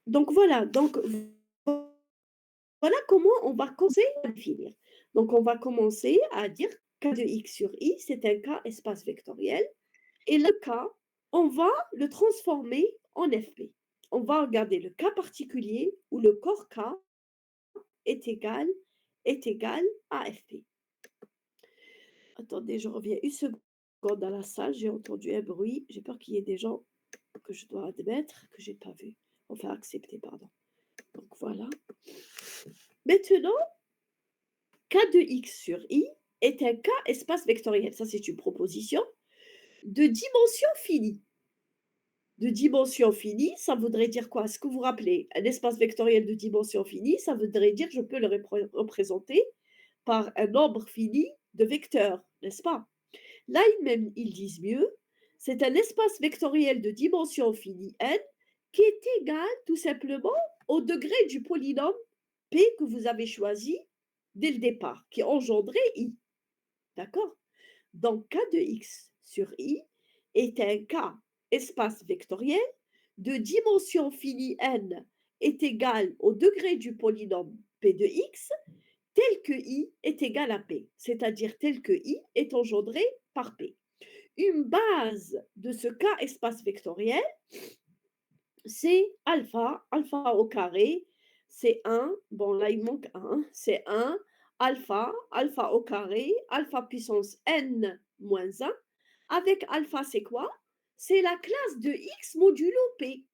Donc voilà, voilà comment on va commencer à définir. Donc on va commencer à dire K de x sur i, c'est un K espace vectoriel. Et le K, on va le transformer en FP. On va regarder le cas particulier où le corps K est égal, est égal à FP. Attendez, je reviens une seconde dans la salle, j'ai entendu un bruit, j'ai peur qu'il y ait des gens que je dois admettre que j'ai pas vu. Enfin accepter, pardon. Donc voilà. Maintenant, K de x sur i est un K espace vectoriel. Ça, c'est une proposition de dimension finie. De dimension finie, ça voudrait dire quoi? Est-ce que vous vous rappelez? Un espace vectoriel de dimension finie, ça voudrait dire que je peux le représenter par un nombre fini de vecteurs, n'est-ce pas? Là, même, ils disent mieux, c'est un espace vectoriel de dimension finie n qui est égal tout simplement au degré du polynôme p que vous avez choisi dès le départ, qui engendrait i. D'accord? Donc, k de x sur i est un k espace vectoriel de dimension finie n est égal au degré du polynôme p de x tel que i est égal à p, c'est-à-dire tel que i est engendré par p. Une base de ce cas espace vectoriel, c'est alpha, alpha au carré, c'est 1, bon là il manque 1, c'est 1, alpha, alpha au carré, alpha puissance n moins 1, avec alpha c'est quoi? C'est la classe de x modulo p.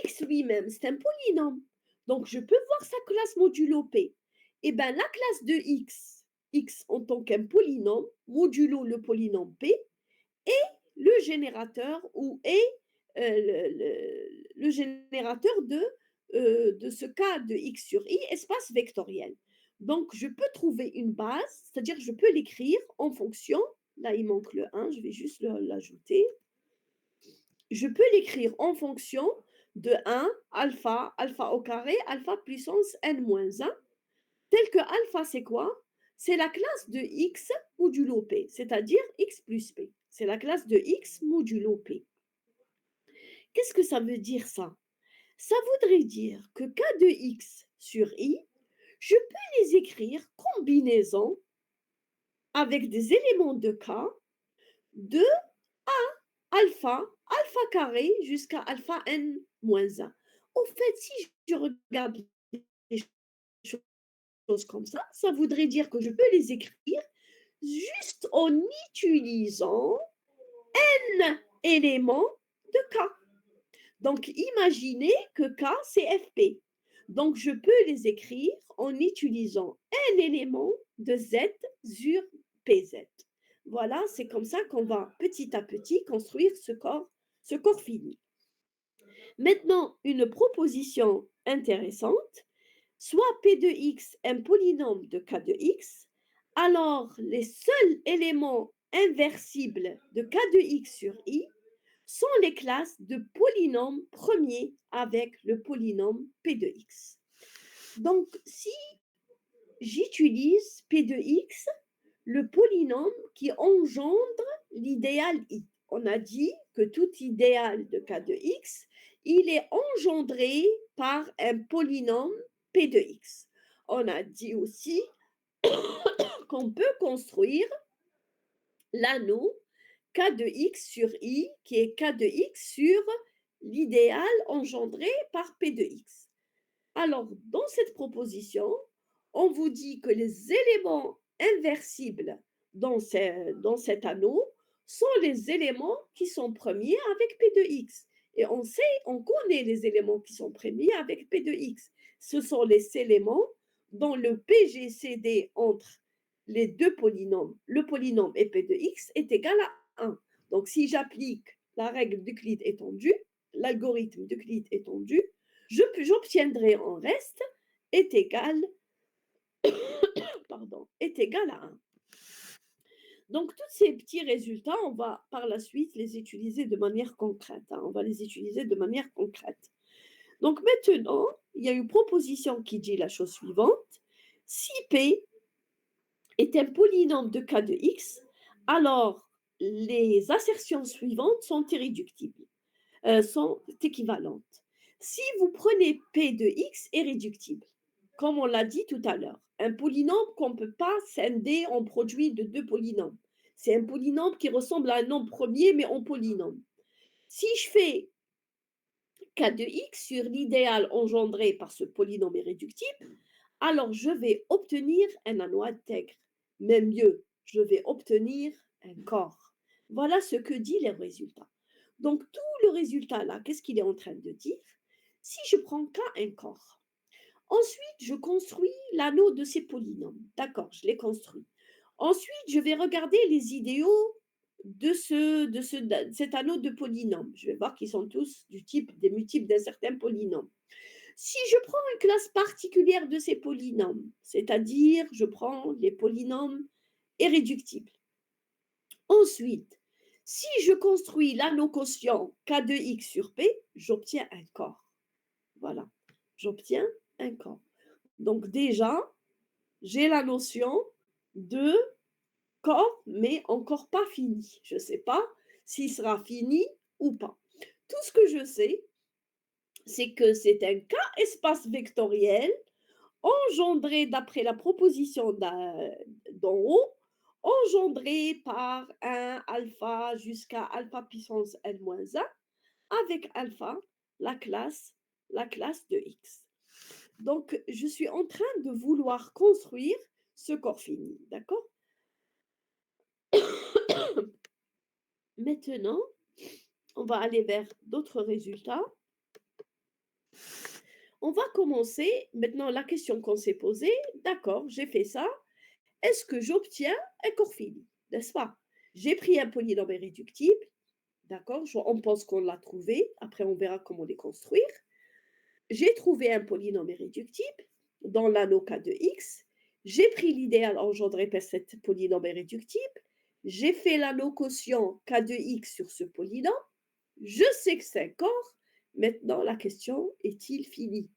X lui-même, c'est un polynôme. Donc je peux voir sa classe modulo p. Eh bien la classe de x en tant qu'un polynôme, modulo le polynôme p, le générateur ou est le générateur de ce cas de x sur i, espace vectoriel. Donc, je peux trouver une base, c'est-à-dire je peux l'écrire en fonction, là il manque le 1, je vais juste l'ajouter, je peux l'écrire en fonction de 1, alpha, alpha au carré, alpha puissance n-1, tel que alpha c'est quoi? C'est la classe de x modulo p, c'est-à-dire x plus p. C'est la classe de x modulo p. Qu'est-ce que ça veut dire ça? Ça voudrait dire que k de x sur i, je peux les écrire combinaison avec des éléments de k de alpha, alpha carré jusqu'à alpha n moins 1. Au fait, si je regarde les choses comme ça voudrait dire que je peux les écrire juste en utilisant n éléments de k. Donc, imaginez que K, c'est FP. Donc, je peux les écrire en utilisant un élément de Z sur PZ. Voilà, c'est comme ça qu'on va petit à petit construire ce corps fini. Maintenant, une proposition intéressante, soit P de x un polynôme de K de x, alors les seuls éléments inversibles de K de x sur i sont les classes de polynômes premiers avec le polynôme P de x. Donc, si j'utilise P de x, le polynôme qui engendre l'idéal i. On a dit que tout idéal de K de x, il est engendré par un polynôme P de x. On a dit aussi qu'on peut construire l'anneau K de x sur i, qui est K de x sur l'idéal engendré par P de x. Alors, dans cette proposition, on vous dit que les éléments inversibles dans cet anneau sont les éléments qui sont premiers avec P de x. Et on connaît les éléments qui sont premiers avec P de x. Ce sont les éléments dont le PGCD entre les deux polynômes, le polynôme et P de x est égal à 1. Donc, si j'applique la règle d'Euclide étendue, l'algorithme d'Euclide étendu, j'obtiendrai en reste est égal, est égal à 1. Donc, tous ces petits résultats, on va par la suite les utiliser de manière concrète. On va les utiliser de manière concrète. Donc, maintenant, il y a une proposition qui dit la chose suivante. Si P est un polynôme de K de x, alors les assertions suivantes sont irréductibles, sont équivalentes. Si vous prenez P de x est réductible, comme on l'a dit tout à l'heure, un polynôme qu'on ne peut pas scinder en produit de deux polynômes. C'est un polynôme qui ressemble à un nombre premier, mais en polynôme. Si je fais k de x sur l'idéal engendré par ce polynôme irréductible, alors je vais obtenir un anneau intègre. Même mieux, je vais obtenir un corps. Voilà ce que dit le résultat. Donc tout le résultat là, qu'est-ce qu'il est en train de dire? Si je prends K un corps, ensuite je construis l'anneau de ces polynômes. D'accord, je l'ai construit. Ensuite, je vais regarder les idéaux de cet anneau de polynômes. Je vais voir qu'ils sont tous du type des multiples d'un certain polynôme. Si je prends une classe particulière de ces polynômes, c'est-à-dire je prends les polynômes irréductibles. Ensuite, si je construis l'anneau quotient K de x sur P, j'obtiens un corps. Voilà, j'obtiens un corps. Donc déjà, j'ai la notion de corps, mais encore pas fini. Je ne sais pas s'il sera fini ou pas. Tout ce que je sais, c'est que c'est un K espace vectoriel engendré d'après la proposition d'en haut, engendré par un alpha jusqu'à alpha puissance n-1 avec alpha, la classe de x. Donc, je suis en train de vouloir construire ce corps fini, d'accord? Maintenant, on va aller vers d'autres résultats. On va commencer maintenant la question qu'on s'est posée. D'accord, j'ai fait ça. Est-ce que j'obtiens un corps fini? N'est-ce pas? J'ai pris un polynôme irréductible. D'accord, on pense qu'on l'a trouvé. Après, on verra comment les construire. J'ai trouvé un polynôme irréductible dans l'anneau K de x. J'ai pris l'idéal engendré par cette polynôme irréductible. J'ai fait l'anneau quotient K de x sur ce polynôme. Je sais que c'est un corps. Maintenant, la question, est-il fini?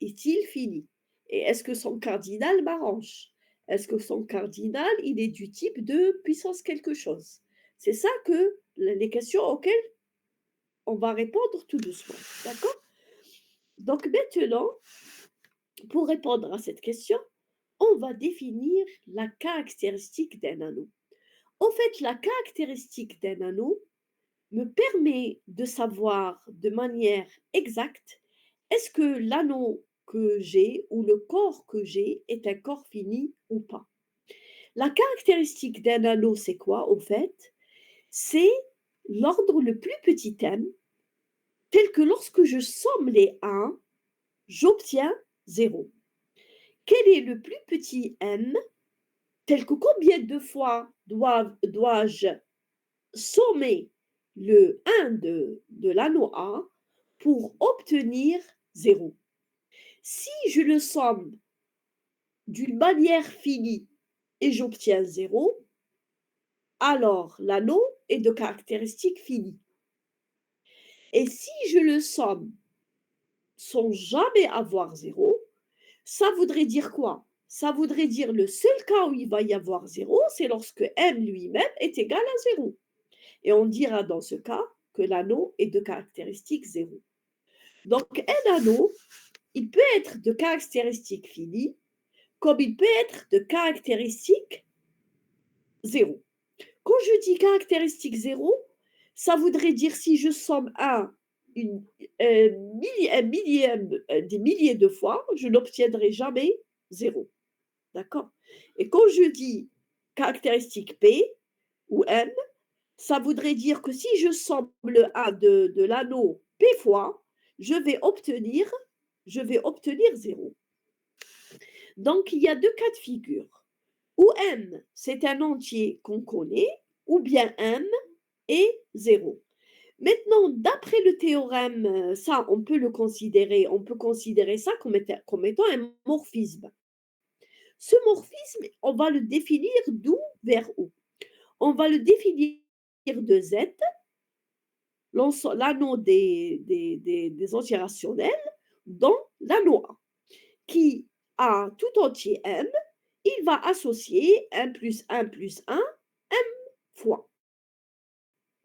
Est-il fini? Et est-ce que son cardinal m'arrange? Est-ce que son cardinal, il est du type de puissance quelque chose? C'est ça que les questions auxquelles on va répondre tout doucement. D'accord? Donc maintenant, pour répondre à cette question, on va définir la caractéristique d'un anneau. En fait, la caractéristique d'un anneau me permet de savoir de manière exacte est-ce que l'anneau que j'ai ou le corps que j'ai est un corps fini ou pas. La caractéristique d'un anneau, c'est quoi au fait? C'est l'ordre le plus petit m, tel que lorsque je somme les 1, j'obtiens 0. Quel est le plus petit m, tel que combien de fois dois-je sommer le 1 de l'anneau A pour obtenir 0. Si je le somme d'une manière finie et j'obtiens 0, alors l'anneau est de caractéristique finie. Et si je le somme sans jamais avoir 0, ça voudrait dire quoi? Ça voudrait dire le seul cas où il va y avoir 0, c'est lorsque m lui-même est égal à 0. Et on dira dans ce cas que l'anneau est de caractéristique 0. Donc un anneau, il peut être de caractéristique finie, comme il peut être de caractéristique 0. Quand je dis caractéristique 0, ça voudrait dire si je somme un millième des milliers de fois, je n'obtiendrai jamais 0. D'accord? Et quand je dis caractéristique P ou M, ça voudrait dire que si je somme le 1 de l'anneau P fois, je vais obtenir 0. Donc, il y a deux cas de figure. Ou M, c'est un entier qu'on connaît, ou bien M est 0. Maintenant, d'après le théorème, ça, on peut considérer ça comme étant un morphisme. Ce morphisme, on va le définir d'où vers où? On va le définir de Z, l'anneau des entiers rationnels, dans l'anneau A, qui a tout entier M, il va associer 1 plus 1 plus 1, M fois.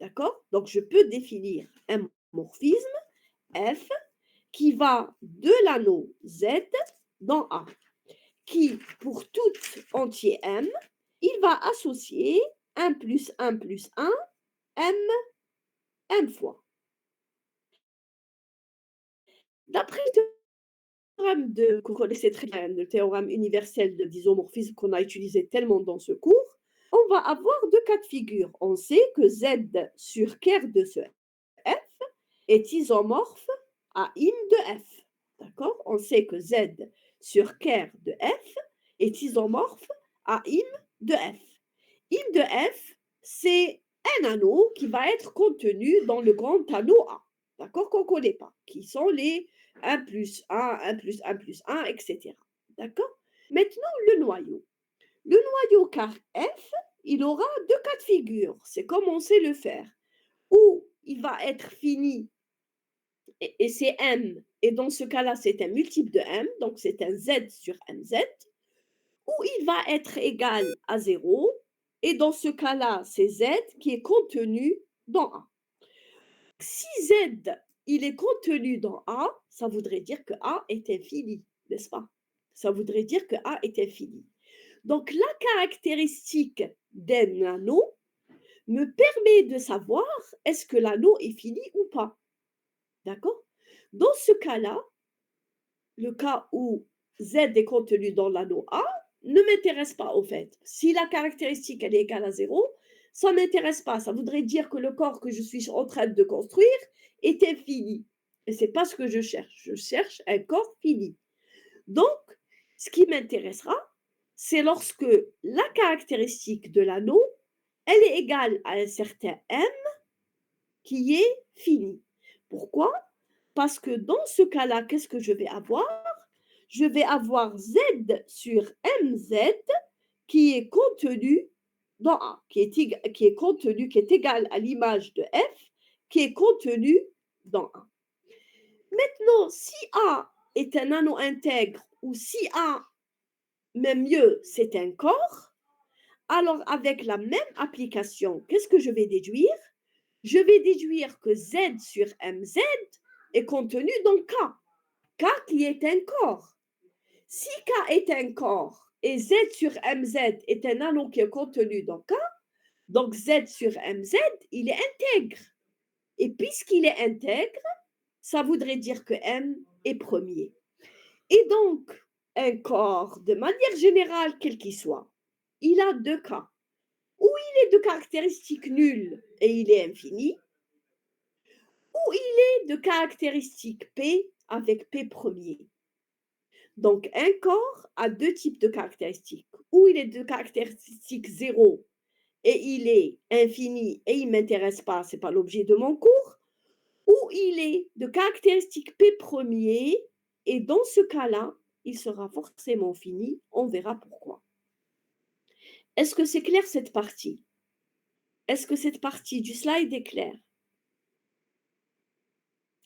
D'accord? Donc, je peux définir un morphisme, F, qui va de l'anneau Z dans A, qui, pour tout entier M, il va associer 1 plus 1 plus 1, M fois. D'après le théorème que vous connaissez très bien, le théorème universel de l'isomorphisme qu'on a utilisé tellement dans ce cours, on va avoir deux cas de figure. On sait que Z sur ker de ce F est isomorphe à im de F. D'accord? On sait que Z sur ker de F est isomorphe à im de F. Im de F, c'est un anneau qui va être contenu dans le grand anneau A. D'accord? Qu'on ne connaît pas, qui sont les 1 plus 1, 1 plus 1 plus 1, etc. D'accord? Maintenant, le noyau. Le noyau car F, il aura deux cas de figure. C'est comme on sait le faire. Ou il va être fini et c'est M, et dans ce cas-là, c'est un multiple de M, donc c'est un Z sur MZ, ou il va être égal à 0, et dans ce cas-là, c'est Z qui est contenu dans A. Si Z, il est contenu dans A, ça voudrait dire que A est infini, n'est-ce pas? Ça voudrait dire que A est infini. Donc, la caractéristique d'un anneau me permet de savoir est-ce que l'anneau est fini ou pas. D'accord? Dans ce cas-là, le cas où Z est contenu dans l'anneau A ne m'intéresse pas au fait. Si la caractéristique elle est égale à 0, ça ne m'intéresse pas. Ça voudrait dire que le corps que je suis en train de construire est infini. Et ce n'est pas ce que je cherche. Je cherche un corps fini. Donc, ce qui m'intéressera, c'est lorsque la caractéristique de l'anneau, elle est égale à un certain M qui est fini. Pourquoi? Parce que dans ce cas-là, qu'est-ce que je vais avoir? Je vais avoir Z sur MZ qui est contenu dans A, qui est contenu, qui est égal à l'image de F, qui est contenu dans A. Maintenant, si A est un anneau intègre ou si A, même mieux, c'est un corps, alors avec la même application, qu'est-ce que je vais déduire? Je vais déduire que Z sur MZ est contenu dans K. K qui est un corps. Si K est un corps et Z sur MZ est un anneau qui est contenu dans K, donc Z sur MZ, il est intègre. Et puisqu'il est intègre, ça voudrait dire que M est premier. Et donc, un corps, de manière générale, quel qu'il soit, il a deux cas. Ou il est de caractéristiques nulles et il est infini, ou il est de caractéristiques P avec P premier. Donc, un corps a deux types de caractéristiques. Ou il est de caractéristique 0 et il est infini et il ne m'intéresse pas, ce n'est pas l'objet de mon cours. Ou il est de caractéristique P premier et dans ce cas-là, il sera forcément fini. On verra pourquoi. Est-ce que c'est clair cette partie? Est-ce que cette partie du slide est claire?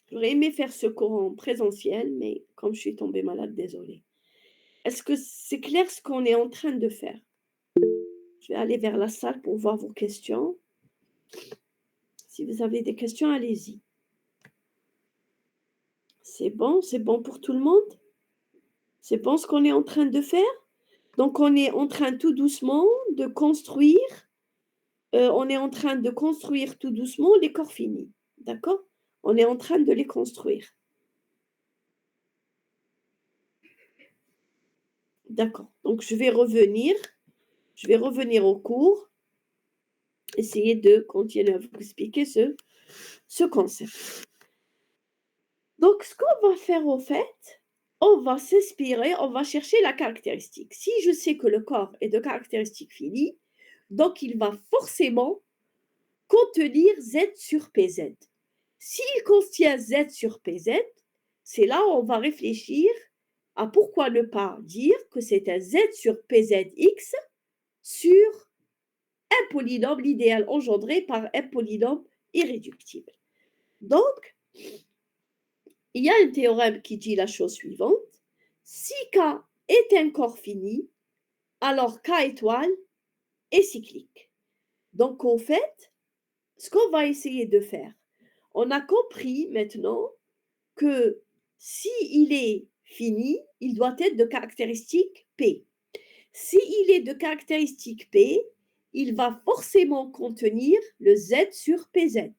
J'aurais aimé faire ce cours en présentiel, mais comme je suis tombée malade, désolée. Est-ce que c'est clair ce qu'on est en train de faire? Je vais aller vers la salle pour voir vos questions. Si vous avez des questions, allez-y. C'est bon pour tout le monde? C'est bon ce qu'on est en train de faire? Donc, on est en train tout doucement de construire, on est en train de construire tout doucement les corps finis. D'accord? On est en train de les construire. D'accord. Donc, je vais revenir au cours, essayer de continuer à vous expliquer ce concept. Donc, ce qu'on va faire au fait, on va s'inspirer, on va chercher la caractéristique. Si je sais que le corps est de caractéristique finie, donc il va forcément contenir Z sur PZ. S'il contient Z sur PZ, c'est là où on va réfléchir à pourquoi ne pas dire que c'est un Z sur PZX sur un polynôme, l'idéal engendré par un polynôme irréductible. Donc, il y a un théorème qui dit la chose suivante. Si K est un corps fini, alors K étoile est cyclique. Donc, au fait, ce qu'on va essayer de faire, on a compris maintenant que s'il est fini, il doit être de caractéristique P. S'il est de caractéristique P, il va forcément contenir le Z sur PZ.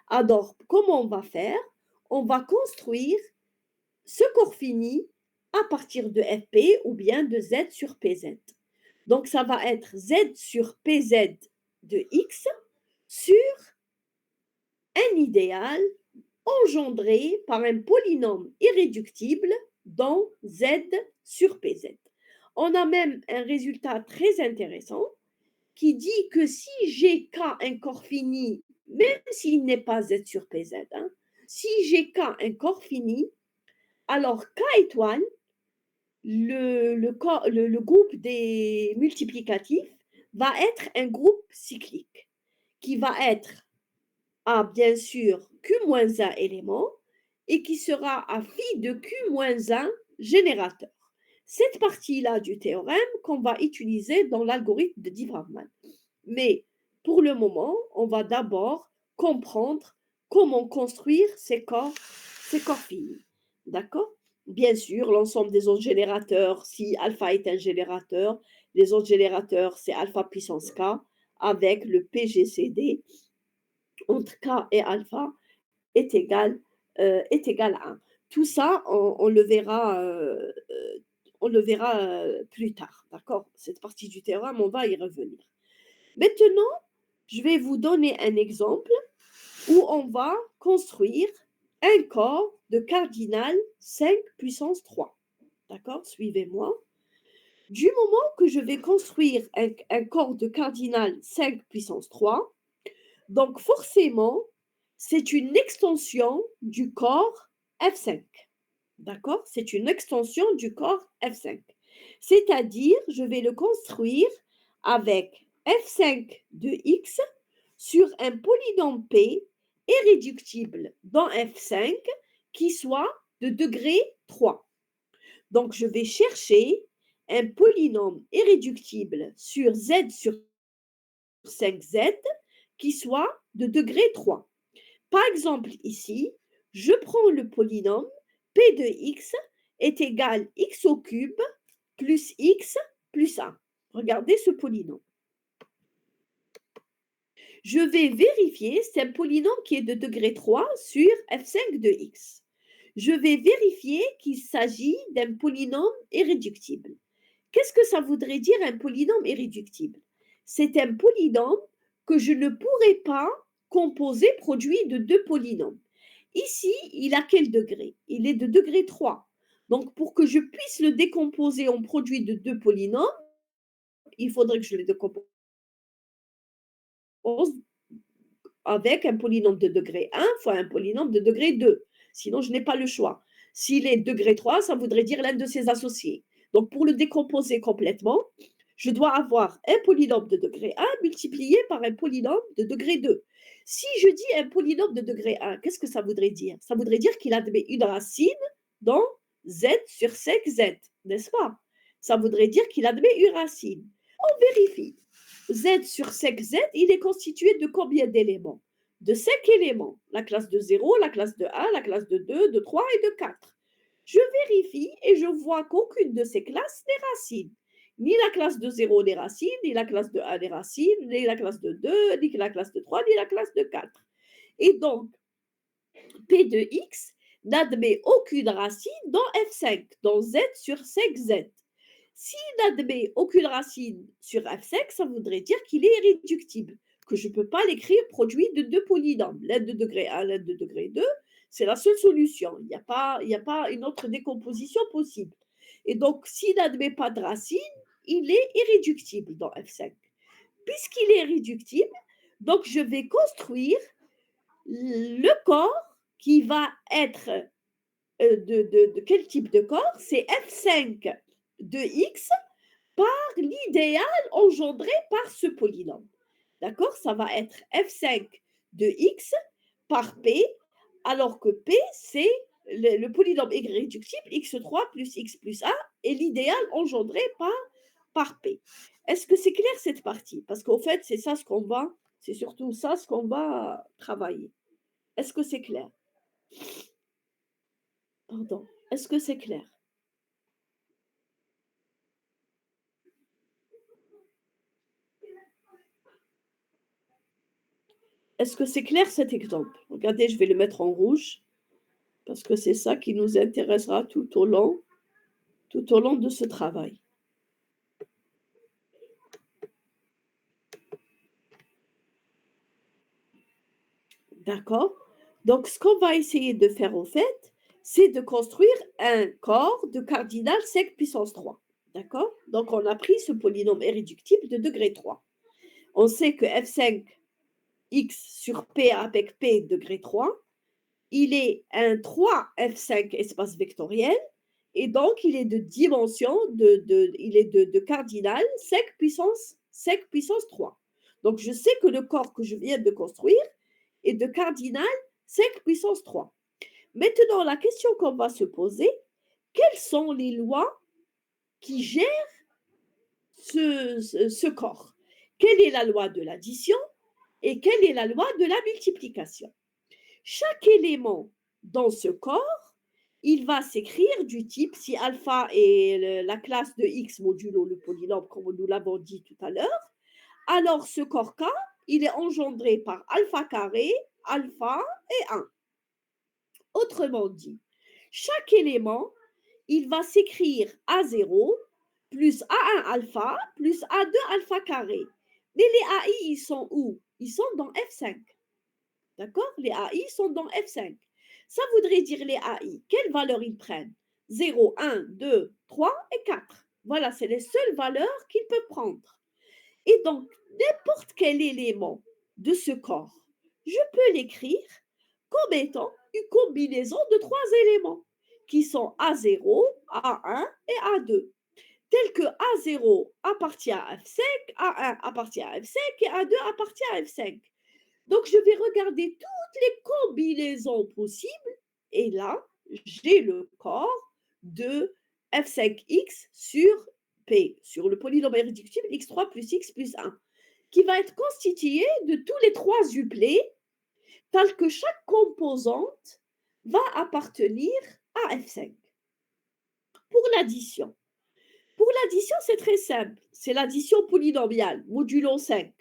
Alors, comment on va faire? On va construire ce corps fini à partir de FP ou bien de Z sur PZ. Donc, ça va être Z sur PZ de X sur un idéal engendré par un polynôme irréductible dans Z sur PZ. On a même un résultat très intéressant qui dit que si j'ai K un corps fini, même s'il n'est pas Z sur PZ, hein, si j'ai K un corps fini, alors K étoile, le groupe des multiplicatifs, va être un groupe cyclique qui va être à bien sûr Q-1 éléments et qui sera à phi de Q-1 générateur. Cette partie-là du théorème qu'on va utiliser dans l'algorithme de Diffie-Hellman. Mais pour le moment, on va d'abord comprendre comment construire ces corps finis. D'accord? Bien sûr, l'ensemble des autres générateurs, si alpha est un générateur, les autres générateurs, c'est alpha puissance k avec le PGCD entre k et alpha est égal à 1. Tout ça, on le verra, plus tard. D'accord? Cette partie du théorème, on va y revenir. Maintenant, je vais vous donner un exemple où on va construire un corps de cardinal 5 puissance 3. D'accord? Suivez-moi. Du moment que je vais construire un corps de cardinal 5 puissance 3, donc forcément, c'est une extension du corps F5. D'accord? C'est une extension du corps F5. C'est-à-dire, je vais le construire avec F5 de X sur un polynôme P irréductible dans F5 qui soit de degré 3. Donc, je vais chercher un polynôme irréductible sur Z sur 5Z qui soit de degré 3. Par exemple, ici, je prends le polynôme P de x est égal x au cube plus x plus 1. Regardez ce polynôme. Je vais vérifier, c'est un polynôme qui est de degré 3 sur f5 de x. Je vais vérifier qu'il s'agit d'un polynôme irréductible. Qu'est-ce que ça voudrait dire un polynôme irréductible? C'est un polynôme que je ne pourrais pas composer produit de deux polynômes. Ici, il a quel degré? Il est de degré 3. Donc, pour que je puisse le décomposer en produit de deux polynômes, il faudrait que je le décompose avec un polynôme de degré 1 fois un polynôme de degré 2. Sinon, je n'ai pas le choix. S'il est degré 3, ça voudrait dire l'un de ses associés. Donc, pour le décomposer complètement, je dois avoir un polynôme de degré 1 multiplié par un polynôme de degré 2. Si je dis un polynôme de degré 1, qu'est-ce que ça voudrait dire? Ça voudrait dire qu'il admet une racine dans z sur sec z, n'est-ce pas? Ça voudrait dire qu'il admet une racine. On vérifie. Z sur sec Z, il est constitué de combien d'éléments? De 5 éléments. La classe de 0, la classe de 1, la classe de 2, de 3 et de 4. Je vérifie et je vois qu'aucune de ces classes n'est racine. Ni la classe de 0 n'est racine, ni la classe de 1 n'est racine, ni la classe de 2, ni la classe de 3, ni la classe de 4. Et donc, P de x n'admet aucune racine dans F5, dans Z sur 5Z. S'il n'admet aucune racine sur F5, ça voudrait dire qu'il est irréductible, que je ne peux pas l'écrire produit de deux polynômes, l'un de degré 1, l'un de degré 2. C'est la seule solution. Il n'y a pas une autre décomposition possible. Et donc, s'il n'admet pas de racine, il est irréductible dans F5. Puisqu'il est irréductible, donc je vais construire le corps qui va être de quel type de corps? C'est F5 de x par l'idéal engendré par ce polynôme. D'accord? Ça va être F5 de x par P, alors que P, c'est le polynôme irréductible x3 plus x plus 1 et l'idéal engendré par P. Est-ce que c'est clair cette partie? Parce qu'au fait, c'est surtout ça ce qu'on va travailler. Est-ce que c'est clair? Pardon. Est-ce que c'est clair? Est-ce que c'est clair cet exemple? Regardez, je vais le mettre en rouge parce que c'est ça qui nous intéressera tout au long de ce travail. D'accord? Donc, ce qu'on va essayer de faire au fait, c'est de construire un corps de cardinal sec puissance 3. D'accord? Donc, on a pris ce polynôme irréductible de degré 3. On sait que f5 x sur p avec p degré 3, il est un 3f5 espace vectoriel et donc il est de dimension, il est de cardinal sec puissance 3. Donc, je sais que le corps que je viens de construire est de cardinal sec puissance 3. Maintenant, la question qu'on va se poser, quelles sont les lois qui gèrent ce corps? Quelle est la loi de l'addition et quelle est la loi de la multiplication? Chaque élément dans ce corps, il va s'écrire du type, si alpha est la classe de x modulo le polynôme, comme nous l'avons dit tout à l'heure, alors ce corps K, il est engendré par alpha carré, alpha et 1. Autrement dit, chaque élément, il va s'écrire A0 plus A1 alpha plus A2 alpha carré. Mais les AI, ils sont où? Ils sont dans F5. D'accord? Les AI sont dans F5. Ça voudrait dire les AI, quelles valeurs ils prennent? 0, 1, 2, 3 et 4. Voilà, c'est les seules valeurs qu'ils peuvent prendre. Et donc, n'importe quel élément de ce corps, je peux l'écrire comme étant une combinaison de trois éléments qui sont A0, A1 et A2, tel que A0 appartient à F5, A1 appartient à F5 et A2 appartient à F5. Donc, je vais regarder toutes les combinaisons possibles et là, j'ai le corps de F5x sur P, sur le polynôme irréductible x3 plus x plus 1, qui va être constitué de tous les trois uplets, tels que chaque composante va appartenir à F5. Pour l'addition, c'est très simple. C'est l'addition polynomiale, modulo 5.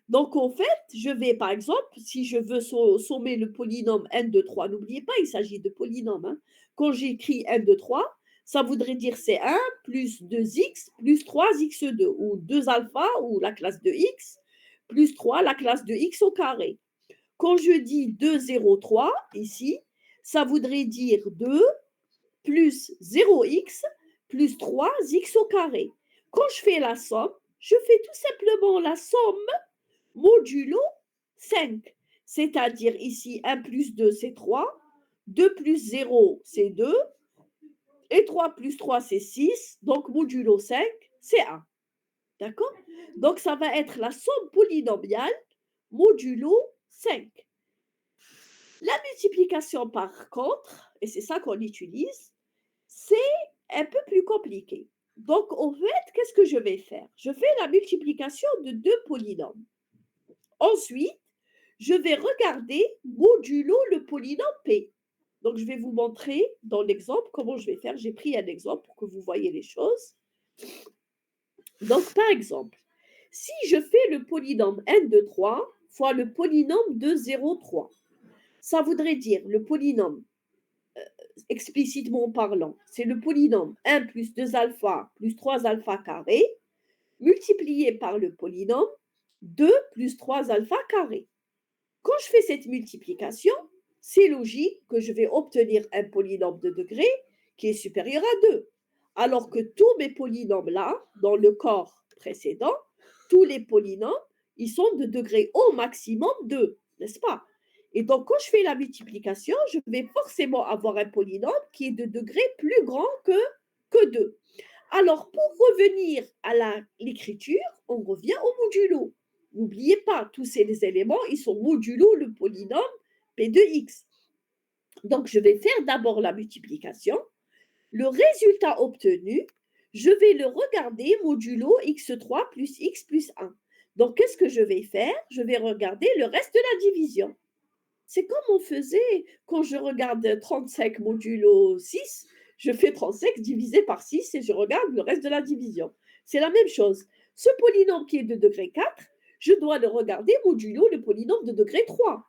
Donc, en fait, je vais, par exemple, si je veux sommer le polynôme n de 3, n'oubliez pas, il s'agit de polynôme. Hein. Quand j'écris n de 3, ça voudrait dire c'est 1 plus 2x plus 3x2, ou 2 alpha, ou la classe de x, plus 3, la classe de x au carré. Quand je dis 2, 0, 3, ici, ça voudrait dire 2 plus 0x plus 3x au carré. Quand je fais la somme, je fais tout simplement la somme modulo 5. C'est-à-dire ici 1 plus 2, c'est 3, 2 plus 0, c'est 2, et 3 plus 3, c'est 6, donc modulo 5, c'est 1. D'accord? Donc, ça va être la somme polynomiale modulo 5. La multiplication, par contre, et c'est ça qu'on utilise, c'est un peu plus compliqué. Donc, en fait, qu'est-ce que je vais faire? Je fais la multiplication de deux polynômes. Ensuite, je vais regarder modulo le polynôme P. Donc, je vais vous montrer dans l'exemple comment je vais faire. J'ai pris un exemple pour que vous voyez les choses. Donc, par exemple, si je fais le polynôme n de 3 fois le polynôme de 0,3, ça voudrait dire le polynôme explicitement parlant, c'est le polynôme 1 plus 2 alpha plus 3 alpha carré multiplié par le polynôme 2 plus 3 alpha carré. Quand je fais cette multiplication, c'est logique que je vais obtenir un polynôme de degré qui est supérieur à 2. Alors que tous mes polynômes là, dans le corps précédent, tous les polynômes, ils sont de degré au maximum 2, n'est-ce pas? Et donc, quand je fais la multiplication, je vais forcément avoir un polynôme qui est de degré plus grand que 2. Alors, pour revenir à l'écriture, on revient au modulo. N'oubliez pas, tous ces éléments, ils sont modulo le polynôme P de x. Donc, je vais faire d'abord la multiplication. Le résultat obtenu, je vais le regarder modulo x3 plus x plus 1. Donc, qu'est-ce que je vais faire? Je vais regarder le reste de la division. C'est comme on faisait quand je regarde 35 modulo 6, je fais 35 divisé par 6 et je regarde le reste de la division. C'est la même chose. Ce polynôme qui est de degré 4, je dois le regarder modulo le polynôme de degré 3.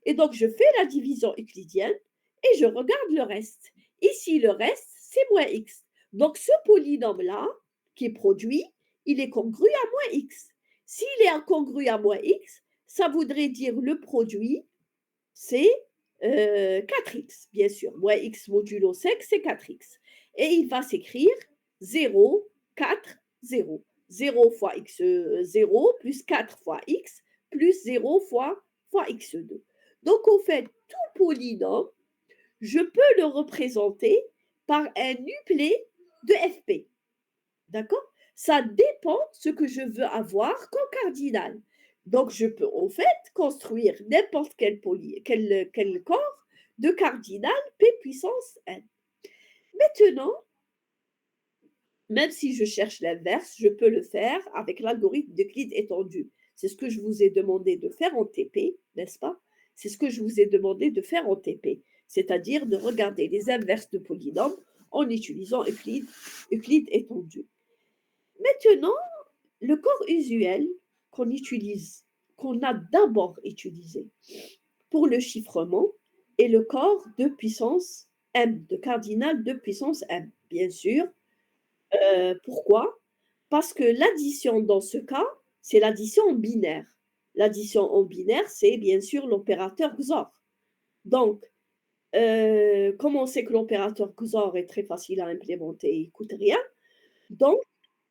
Et donc, je fais la division euclidienne et je regarde le reste. Ici, le reste, c'est moins x. Donc, ce polynôme-là, qui est produit, il est congru à moins x. S'il est incongru à moins x, ça voudrait dire le produit, c'est 4x, bien sûr. Moins x modulo 5, c'est 4x. Et il va s'écrire 0, 4, 0. 0 fois x0 plus 4 fois x plus 0 fois x2. Donc, en fait, tout polynôme, je peux le représenter par un uplet de fp. D'accord? Ça dépend ce que je veux avoir comme cardinal. Donc, je peux en fait construire n'importe quel corps de cardinal p puissance n. Maintenant, même si je cherche l'inverse, je peux le faire avec l'algorithme d'Euclide étendu. C'est ce que je vous ai demandé de faire en TP, n'est-ce pas? C'est ce que je vous ai demandé de faire en TP, c'est-à-dire de regarder les inverses de polynômes en utilisant Euclide étendu. Maintenant, le corps usuel qu'on utilise, qu'on a d'abord utilisé pour le chiffrement, est le corps de puissance m, de cardinal de puissance m, bien sûr. Pourquoi? Parce que l'addition dans ce cas, c'est l'addition en binaire. L'addition en binaire, c'est bien sûr l'opérateur XOR. Donc, comme on sait que l'opérateur XOR est très facile à implémenter, il ne coûte rien, donc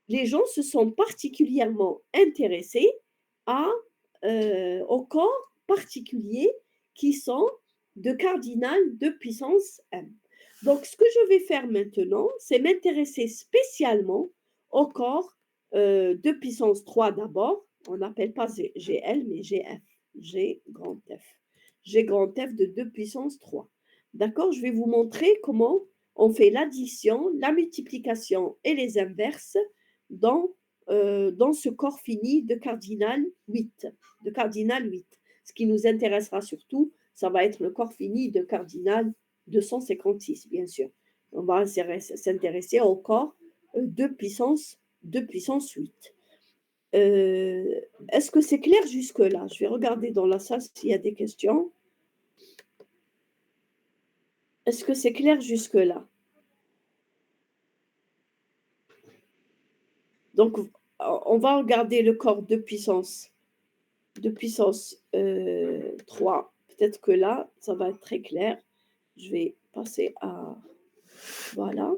les gens se sont particulièrement intéressés aux corps particuliers qui sont de cardinal de puissance m. Donc, ce que je vais faire maintenant, c'est m'intéresser spécialement au corps de puissance 3 d'abord. On n'appelle pas GL, mais GF. G grand F. G grand F de 2 puissance 3. D'accord? Je vais vous montrer comment on fait l'addition, la multiplication et les inverses dans ce corps fini de cardinal 8. De cardinal 8. Ce qui nous intéressera surtout, ça va être le corps fini de cardinal 256, bien sûr. On va s'intéresser au corps de puissance 8. Est-ce que c'est clair jusque-là? Je vais regarder dans la salle s'il y a des questions. Est-ce que c'est clair jusque-là? Donc, on va regarder le corps de puissance 3. Peut-être que là, ça va être très clair. Je vais passer à... Voilà.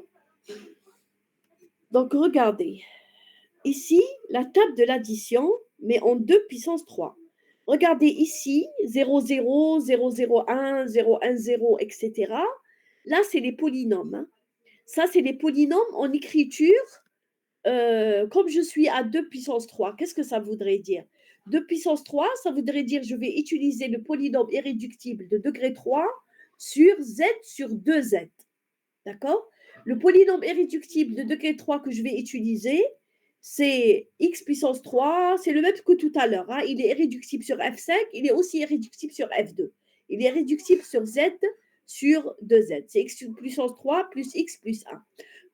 Donc, regardez. Ici, la table de l'addition, mais en 2 puissance 3. Regardez ici, 0, 0, 0, 0, 1, 0, 1, 0, etc. Là, c'est les polynômes. Hein. Ça, c'est les polynômes en écriture. Comme je suis à 2 puissance 3, qu'est-ce que ça voudrait dire? 2 puissance 3, ça voudrait dire que je vais utiliser le polynôme irréductible de degré 3 sur z sur 2z. D'accord? Le polynôme irréductible de degré 3 que je vais utiliser, c'est x puissance 3, c'est le même que tout à l'heure. Hein. Il est irréductible sur f5, il est aussi irréductible sur f2. Il est réductible sur z sur 2z. C'est x puissance 3 plus x plus 1.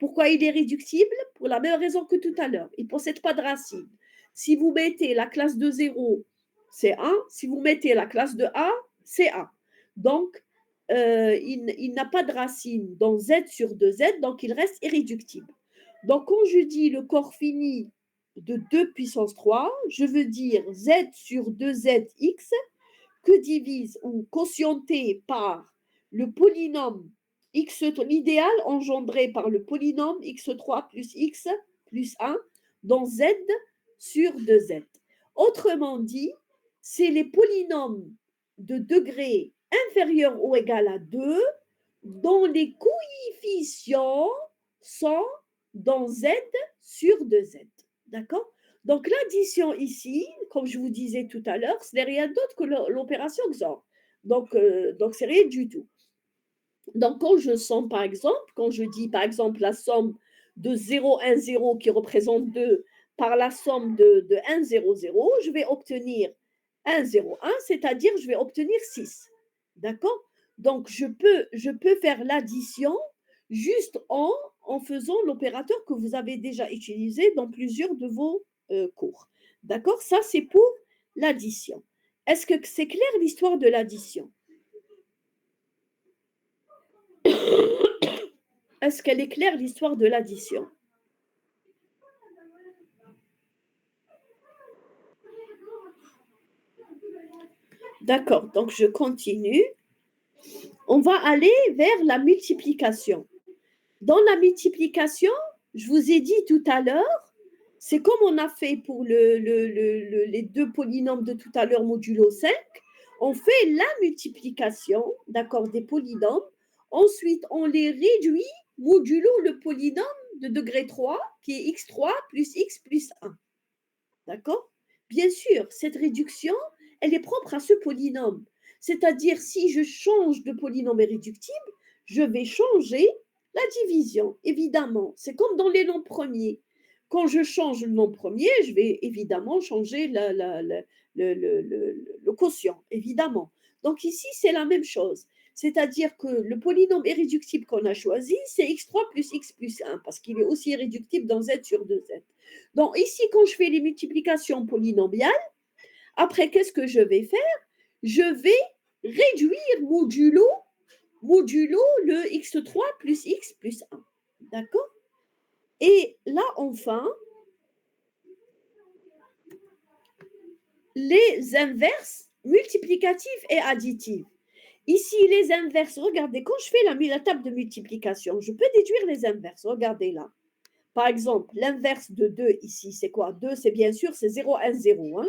Pourquoi il est réductible? Pour la même raison que tout à l'heure. Il ne possède pas de racine. Si vous mettez la classe de 0, c'est 1. Si vous mettez la classe de A, c'est 1. Donc, il n'a pas de racine dans z sur 2z, donc il reste irréductible. Donc, quand je dis le corps fini de 2 puissance 3, je veux dire z sur 2zx que divise ou quotienté par le polynôme l'idéal engendré par le polynôme x3 plus x plus 1 dans z sur 2z. Autrement dit, c'est les polynômes de degré inférieur ou égal à 2 dont les coefficients sont dans z sur 2z. D'accord? Donc l'addition ici, comme je vous disais tout à l'heure, ce n'est rien d'autre que l'opération XOR. Donc c'est rien du tout. Donc quand je somme par exemple, quand je dis par exemple la somme de 0, 1, 0 qui représente 2 par la somme de 1, 0, 0, je vais obtenir 1, 0, 1, c'est-à-dire je vais obtenir 6. D'accord? Donc, je peux faire l'addition juste en faisant l'opérateur que vous avez déjà utilisé dans plusieurs de vos cours. D'accord? Ça, c'est pour l'addition. Est-ce que c'est clair l'histoire de l'addition? Est-ce qu'elle est claire l'histoire de l'addition? D'accord, donc je continue. On va aller vers la multiplication. Dans la multiplication, je vous ai dit tout à l'heure, c'est comme on a fait pour les deux polynômes de tout à l'heure modulo 5, on fait la multiplication, d'accord, des polynômes. Ensuite, on les réduit modulo le polynôme de degré 3, qui est x3 plus x plus 1. D'accord? Bien sûr, cette réduction, elle est propre à ce polynôme. C'est-à-dire, si je change de polynôme irréductible, je vais changer la division, évidemment. C'est comme dans les nombres premiers. Quand je change le nombre premier, je vais évidemment changer le quotient, évidemment. Donc ici, c'est la même chose. C'est-à-dire que le polynôme irréductible qu'on a choisi, c'est x3 plus x plus 1, parce qu'il est aussi irréductible dans z sur 2z. Donc ici, quand je fais les multiplications polynomiales, après, qu'est-ce que je vais faire? Je vais réduire modulo le x3 plus x plus 1. D'accord? Et là, enfin, les inverses multiplicatives et additives. Ici, les inverses, regardez, quand je fais la table de multiplication, je peux déduire les inverses. Regardez là. Par exemple, l'inverse de 2 ici, c'est quoi? 2, c'est bien sûr, c'est 0, 1, 0. Hein?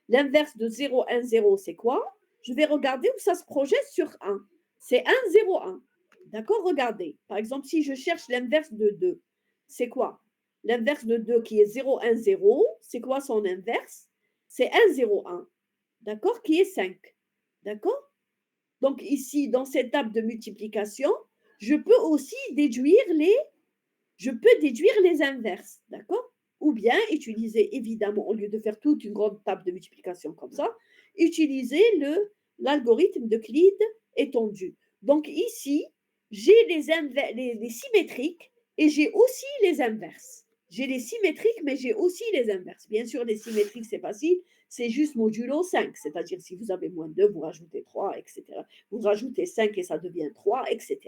L'inverse de 0, 1, 0, c'est quoi? Je vais regarder où ça se projette sur 1. C'est 1, 0, 1. D'accord? Regardez. Par exemple, si je cherche l'inverse de 2, c'est quoi? L'inverse de 2 qui est 0, 1, 0, c'est quoi son inverse? C'est 1, 0, 1. D'accord? Qui est 5. D'accord? Donc ici, dans cette table de multiplication, je peux aussi déduire les inverses, d'accord? Ou bien utiliser, évidemment, au lieu de faire toute une grande table de multiplication comme ça, utiliser l'algorithme d'Euclide étendu. Donc ici, j'ai les symétriques et j'ai aussi les inverses. J'ai les symétriques, mais j'ai aussi les inverses. Bien sûr, les symétriques, c'est facile, c'est juste modulo 5, c'est-à-dire si vous avez moins 2, vous rajoutez 3, etc. Vous rajoutez 5 et ça devient 3, etc.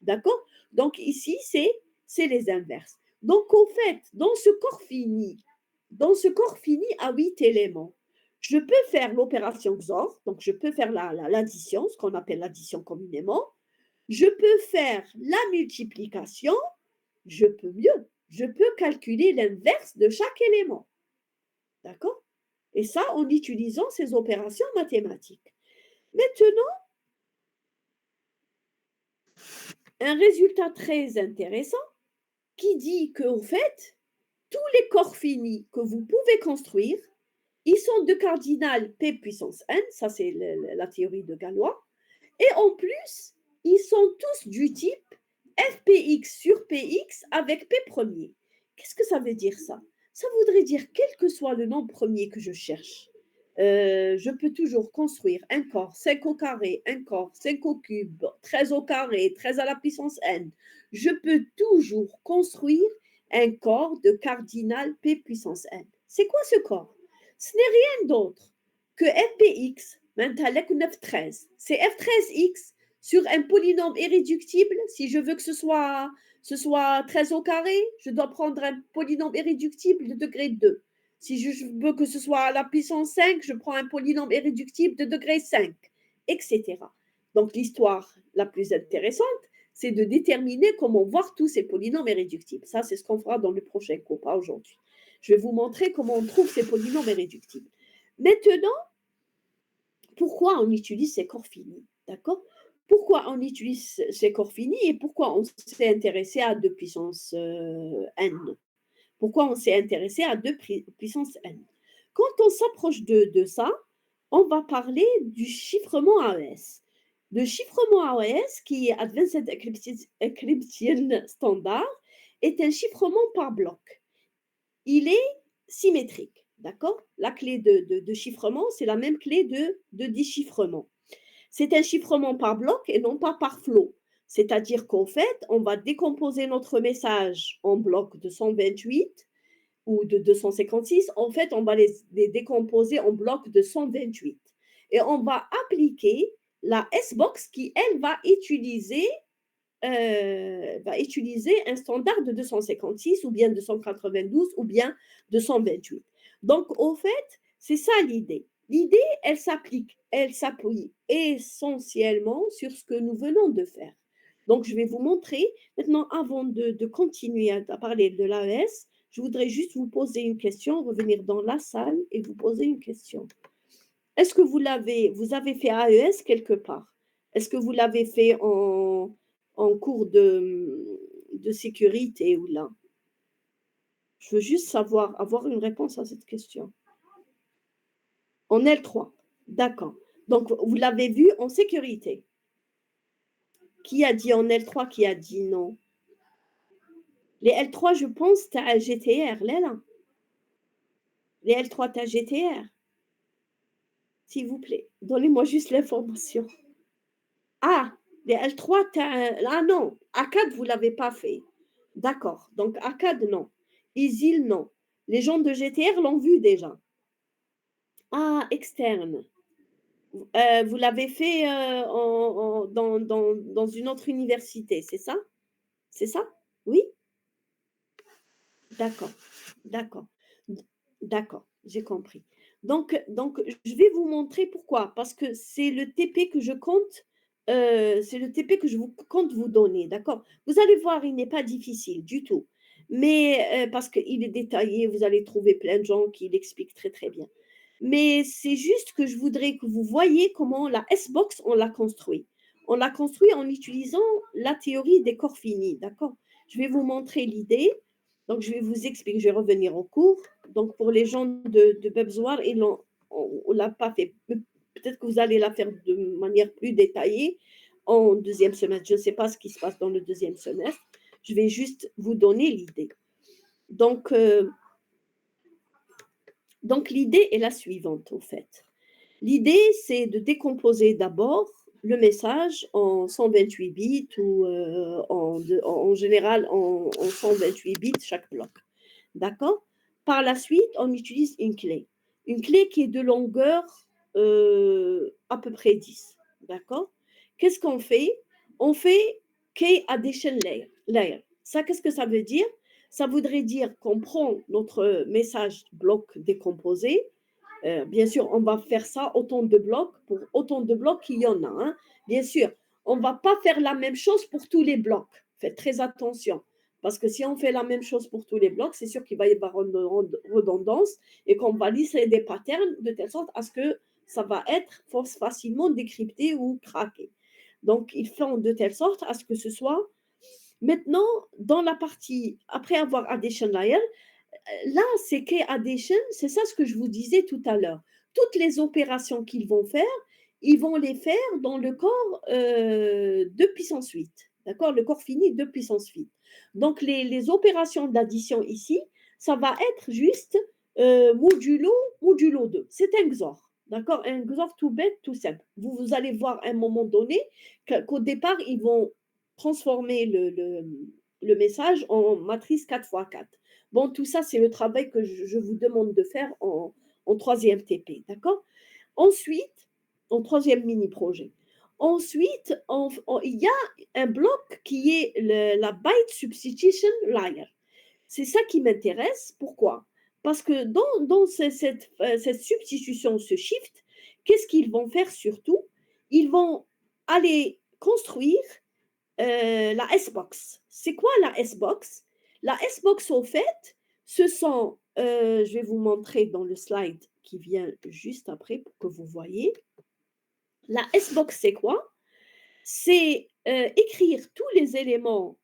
D'accord? Donc ici, c'est les inverses. Donc, au fait, dans ce corps fini à 8 éléments, je peux faire l'opération XOR, donc je peux faire l'addition, ce qu'on appelle l'addition communément. Je peux faire la multiplication, je peux mieux, je peux calculer l'inverse de chaque élément. D'accord? Et ça en utilisant ces opérations mathématiques. Maintenant, un résultat très intéressant qui dit qu'en fait, tous les corps finis que vous pouvez construire, ils sont de cardinal P puissance n, ça c'est la théorie de Galois, et en plus, ils sont tous du type fpx sur px avec p premier. Qu'est-ce que ça veut dire ça? Ça voudrait dire, quel que soit le nombre premier que je cherche, je peux toujours construire un corps 5 au carré, un corps 5 au cube, 13 au carré, 13 à la puissance n. Je peux toujours construire un corps de cardinal P puissance n. C'est quoi ce corps? Ce n'est rien d'autre que fpx, maintenant 13. C'est f13x sur un polynôme irréductible. Si je veux que ce soit 13 au carré, je dois prendre un polynôme irréductible de degré 2. Si je veux que ce soit à la puissance 5, je prends un polynôme irréductible de degré 5, etc. Donc l'histoire la plus intéressante, c'est de déterminer comment voir tous ces polynômes irréductibles. Ça, c'est ce qu'on fera dans le prochain cours, pas aujourd'hui. Je vais vous montrer comment on trouve ces polynômes irréductibles. Maintenant, pourquoi on utilise ces corps finis? D'accord? Pourquoi on utilise ces corps finis et pourquoi on s'est intéressé à 2 puissance n? Pourquoi on s'est intéressé à 2 puissance n? Quand on s'approche de ça, on va parler du chiffrement AES. Le chiffrement AES, qui est Advanced Encryption Standard, est un chiffrement par bloc. Il est symétrique, d'accord? La clé de chiffrement, c'est la même clé de déchiffrement. c'est un chiffrement par bloc et non pas par flot. C'est-à-dire qu'en fait, on va décomposer notre message en blocs de 128 ou de 256. En fait, on va les décomposer en blocs de 128. Et on va appliquer la S-Box qui, elle, va utiliser un standard de 256 ou bien 292 ou bien 228. Donc, au fait, c'est ça l'idée. L'idée, elle s'appuie essentiellement sur ce que nous venons de faire. Donc, je vais vous montrer. Maintenant, avant de continuer à parler de l'AES, je voudrais juste vous poser une question, revenir dans la salle et vous poser une question. Est-ce que vous avez fait AES quelque part? Est-ce que vous l'avez fait en cours de sécurité ou là? Je veux juste savoir, avoir une réponse à cette question. En L3, d'accord. Donc, vous l'avez vu en sécurité. Qui a dit en L3, qui a dit non? Les L3, je pense, tu as GTR, là. Les L3, tu as GTR. S'il vous plaît, donnez-moi juste l'information. Ah, les L3, ah non, ACAD, vous ne l'avez pas fait. D'accord, donc ACAD, non. ISIL, non. Les gens de GTR l'ont vu déjà. Ah, externe. Vous l'avez fait dans une autre université, c'est ça? C'est ça? Oui? D'accord, d'accord, d'accord, j'ai compris. Donc, je vais vous montrer pourquoi. Parce que c'est le TP que je compte, c'est le TP que je compte vous donner, d'accord? Vous allez voir, il n'est pas difficile du tout. Mais parce qu'il est détaillé, vous allez trouver plein de gens qui l'expliquent très très bien. Mais c'est juste que je voudrais que vous voyiez comment la S-Box, on l'a construit. On l'a construit en utilisant la théorie des corps finis, d'accord? Je vais vous montrer l'idée. Donc, je vais vous expliquer, je vais revenir au cours. Donc, pour les gens de Bebzoar, on ne l'a pas fait. Peut-être que vous allez la faire de manière plus détaillée en deuxième semestre. Je ne sais pas ce qui se passe dans le deuxième semestre. Je vais juste vous donner l'idée. Donc, l'idée est la suivante, au fait. L'idée, c'est de décomposer d'abord le message en 128 bits ou en général en 128 bits chaque bloc. D'accord? Par la suite, on utilise une clé. Une clé qui est de longueur à peu près 10. D'accord? Qu'est-ce qu'on fait? On fait key addition layer. Ça, qu'est-ce que ça veut dire? Ça voudrait dire qu'on prend notre message bloc décomposé. Bien sûr, on va faire ça autant de blocs pour autant de blocs qu'il y en a. Hein. Bien sûr, on ne va pas faire la même chose pour tous les blocs. Faites très attention. Parce que si on fait la même chose pour tous les blocs, c'est sûr qu'il va y avoir une redondance et qu'on va lisser des patterns de telle sorte à ce que ça va être facilement décrypté ou craqué. Donc, ils font de telle sorte à ce que ce soit maintenant dans la partie, après avoir addition layer, là, c'est key addition, c'est ça ce que je vous disais tout à l'heure. Toutes les opérations qu'ils vont faire, ils vont les faire dans le corps 2 puissance 8. D'accord? Le corps fini 2 puissance 8. Donc, les opérations d'addition ici, ça va être juste modulo 2. C'est un XOR. D'accord? Un XOR tout bête, tout simple. Vous allez voir à un moment donné qu'au départ, ils vont transformer le message en matrice 4x4. Bon, tout ça, c'est le travail que je vous demande de faire en troisième TP, d'accord? Ensuite, en troisième mini-projet. Ensuite, il y a un bloc qui est la byte substitution layer. C'est ça qui m'intéresse. Pourquoi? Parce que dans cette substitution, ce shift, qu'est-ce qu'ils vont faire surtout? Ils vont aller construire la S-Box. C'est quoi la S-Box? La S-Box, au fait, ce sont, je vais vous montrer dans le slide qui vient juste après pour que vous voyez. La S-Box, c'est quoi? C'est écrire tous les éléments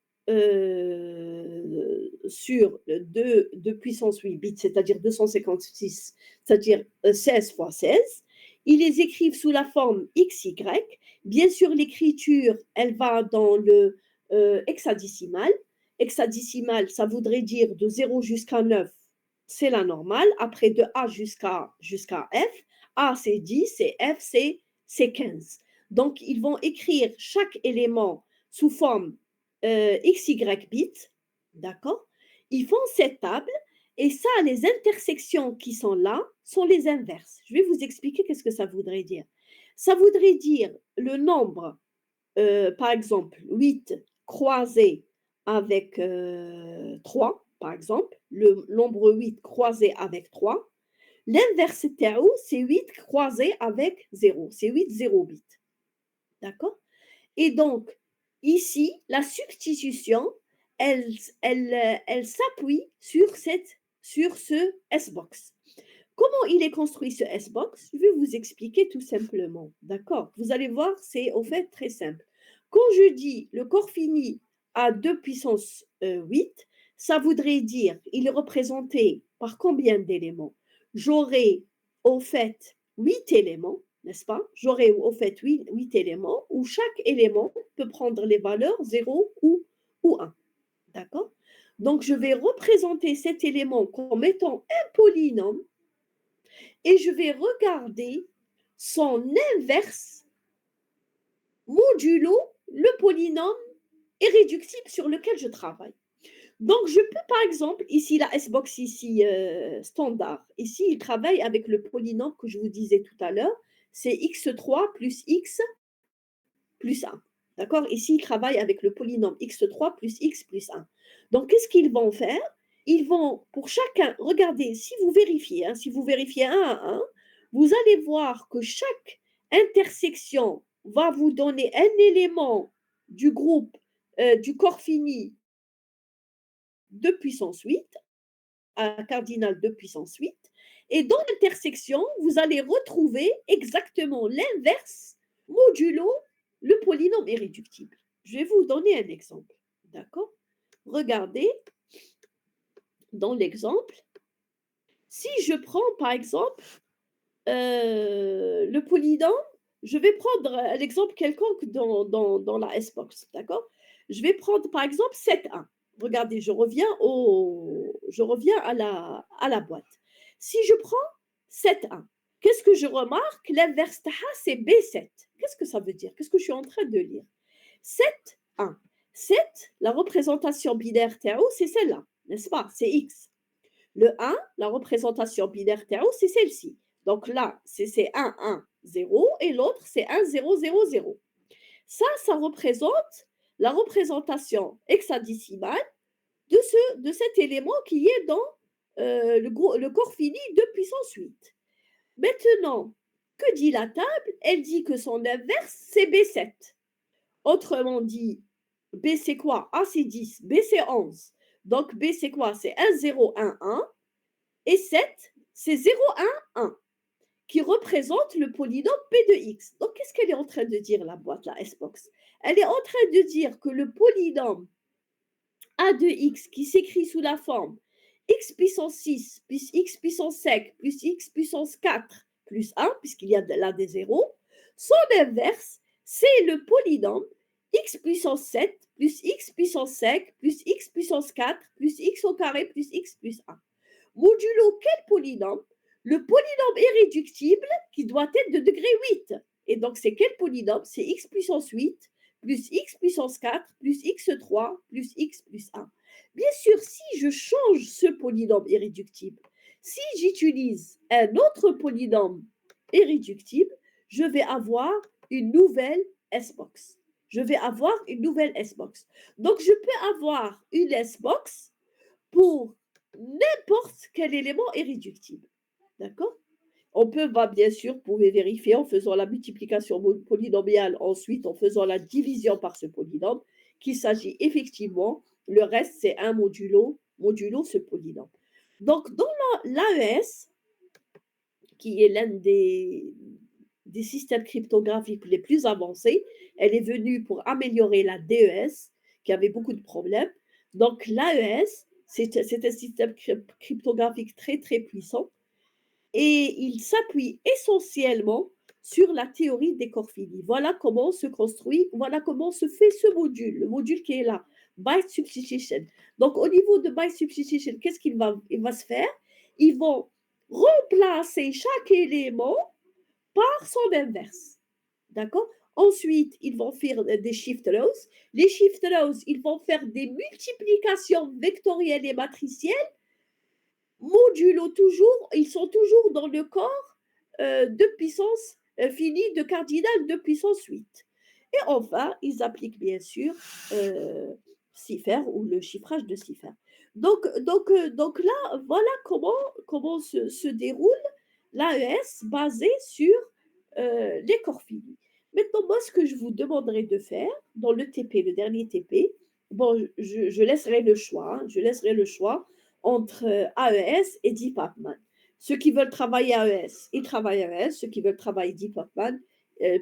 sur 2 puissance 8 bits, c'est-à-dire 256, c'est-à-dire 16 fois 16. Ils les écrivent sous la forme XY. Bien sûr, l'écriture, elle va dans le hexadécimal. Hexadécimal, ça voudrait dire de 0 jusqu'à 9, c'est la normale. Après, de A jusqu'à F. A, c'est 10 et F, c'est 15. Donc, ils vont écrire chaque élément sous forme XY bits, d'accord? Ils font cette table et ça, les intersections qui sont là sont les inverses. Je vais vous expliquer qu'est-ce que ça voudrait dire. Ça voudrait dire le nombre, par exemple, 8 croisé avec 3, par exemple, le nombre 8 croisé avec 3. L'inverse تاعو, c'est 8 croisé avec 0. C'est 8 0 bits. D'accord? Et donc, ici, la substitution, elle s'appuie sur ce S-box. Comment il est construit ce S-box? Je vais vous expliquer tout simplement. D'accord? Vous allez voir, c'est au fait très simple. Quand je dis le corps fini à 2 puissance 8, ça voudrait dire, il est représenté par combien d'éléments? J'aurai au fait 8 éléments, n'est-ce pas? J'aurai au fait 8 éléments où chaque élément peut prendre les valeurs 0 ou 1. D'accord? Donc, je vais représenter cet élément comme étant un polynôme et je vais regarder son inverse modulo le polynôme irréductible sur lequel je travaille. Donc, je peux par exemple, ici la S-box ici standard, ici il travaille avec le polynôme que je vous disais tout à l'heure, c'est x3 plus x plus 1. D'accord? Ici, ils travaillent avec le polynôme x3 plus x plus 1. Donc, qu'est-ce qu'ils vont faire? Ils vont, pour chacun, regardez, si vous vérifiez, si vous vérifiez 1 à 1, vous allez voir que chaque intersection va vous donner un élément du groupe du corps fini de puissance 8, un cardinal de puissance 8, et dans l'intersection, vous allez retrouver exactement l'inverse modulo le polynôme irréductible. Je vais vous donner un exemple. D'accord? Regardez dans l'exemple. Si je prends par exemple le polynôme, je vais prendre l'exemple quelconque dans la S-box. D'accord? Je vais prendre par exemple 7,1. Regardez, je reviens à la boîte. Si je prends 7,1, qu'est-ce que je remarque? L'inverse taha, c'est B7. Qu'est-ce que ça veut dire? Qu'est-ce que je suis en train de lire? 7,1. 7, la représentation binaire tao, c'est celle-là, n'est-ce pas? C'est X. Le 1, la représentation binaire tao, c'est celle-ci. Donc là, c'est 1, 1, 0 et l'autre, c'est 1, 0, 0, 0. Ça représente la représentation hexadécimale de cet élément qui est dans le corps fini de puissance 8. Maintenant, que dit la table? Elle dit que son inverse, c'est B7. Autrement dit, B c'est quoi? A c'est 10, B c'est 11. Donc B c'est quoi? C'est 1, 0, 1, 1. Et 7, c'est 0, 1, 1, qui représente le polynôme P de X. Donc qu'est-ce qu'elle est en train de dire, la boîte, la S-box? Elle est en train de dire que le polynôme A de X, qui s'écrit sous la forme x puissance 6 plus x puissance 5 plus x puissance 4 plus 1, puisqu'il y a là des zéros, son inverse, c'est le polynôme x puissance 7 plus x puissance 5 plus x puissance 4 plus x au carré plus x plus 1. Modulo quel polynôme? Le polynôme irréductible qui doit être de degré 8. Et donc, c'est quel polynôme? C'est x puissance 8 plus x puissance 4 plus x3 plus x plus 1. Bien sûr, si je change ce polynôme irréductible, si j'utilise un autre polynôme irréductible, je vais avoir une nouvelle S-box. Je vais avoir une nouvelle S-box. Donc, je peux avoir une S-box pour n'importe quel élément irréductible. D'accord? On peut, bien sûr, vous pouvez vérifier en faisant la multiplication polynomiale, ensuite en faisant la division par ce polynôme, qu'il s'agit effectivement, le reste c'est un modulo ce polynôme. Donc, dans l'AES, qui est l'un des systèmes cryptographiques les plus avancés, elle est venue pour améliorer la DES, qui avait beaucoup de problèmes. Donc, l'AES, c'est un système cryptographique très, très puissant et il s'appuie essentiellement sur la théorie des corps finis. Voilà comment se construit, voilà comment se fait ce module, le module qui est là, byte substitution. Donc, au niveau de byte substitution, qu'est-ce qu'il va se faire? Ils vont remplacer chaque élément par son inverse. D'accord? Ensuite, ils vont faire des shift lows. Les shift lows, ils vont faire des multiplications vectorielles et matricielles modulo toujours, ils sont toujours dans le corps de puissance finie de cardinal de puissance 8. Et enfin, ils appliquent bien sûr Cipher ou le chiffrage de Cipher. Donc là, voilà comment se déroule l'AES basé sur les corps finis. Maintenant, moi, ce que je vous demanderai de faire dans le TP, le dernier TP, bon, je laisserai le choix, je laisserai le choix entre AES et Deep Pacman. Ceux qui veulent travailler AES, ils travaillent AES. Ceux qui veulent travailler Deep Pacman,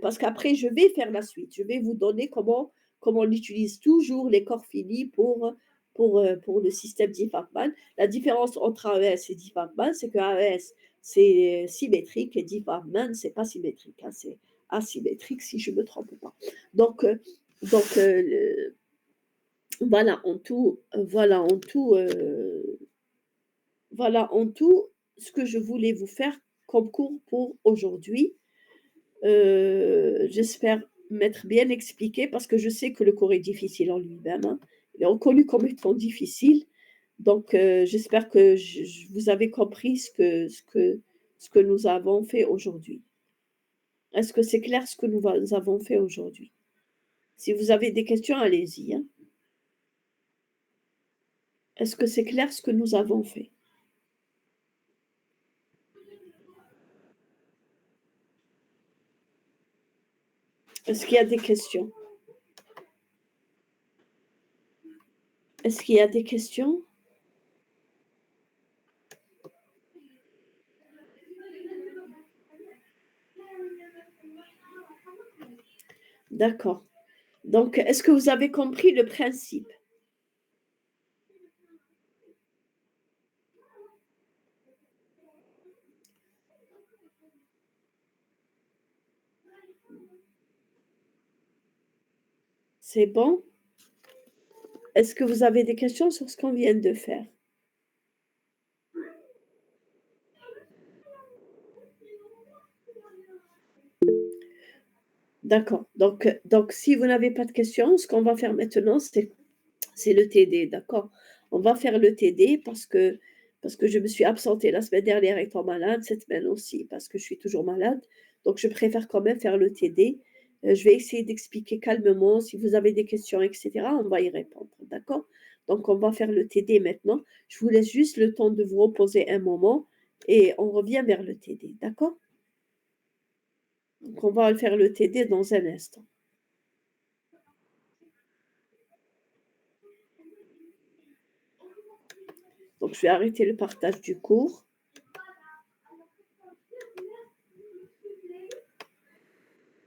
parce qu'après, je vais faire la suite. Je vais vous donner comment on utilise toujours les corps finis pour le système Deep Pacman. La différence entre AES et Deep Pacman, c'est que AES, c'est symétrique et Deep Pacman, c'est pas symétrique. Hein, c'est asymétrique, si je ne me trompe pas. Donc voilà en tout, voilà en tout ce que je voulais vous faire comme cours pour aujourd'hui. J'espère m'être bien expliqué parce que je sais que le cours est difficile en lui-même. Hein. Il est reconnu comme étant difficile. Donc, j'espère que vous avez compris ce que nous avons fait aujourd'hui. Est-ce que c'est clair ce que nous avons fait aujourd'hui? Si vous avez des questions, allez-y. Hein. Est-ce que c'est clair ce que nous avons fait? Est-ce qu'il y a des questions? Est-ce qu'il y a des questions? D'accord. Donc, est-ce que vous avez compris le principe? C'est bon? Est-ce que vous avez des questions sur ce qu'on vient de faire? D'accord. Donc, si vous n'avez pas de questions, ce qu'on va faire maintenant, c'est le TD, d'accord? On va faire le TD parce que je me suis absentée la semaine dernière étant malade, cette semaine aussi parce que je suis toujours malade. Donc, je préfère quand même faire le TD. Je vais essayer d'expliquer calmement. Si vous avez des questions, etc., on va y répondre, d'accord? Donc, on va faire le TD maintenant. Je vous laisse juste le temps de vous reposer un moment et on revient vers le TD, d'accord? Donc, on va faire le TD dans un instant. Donc, je vais arrêter le partage du cours.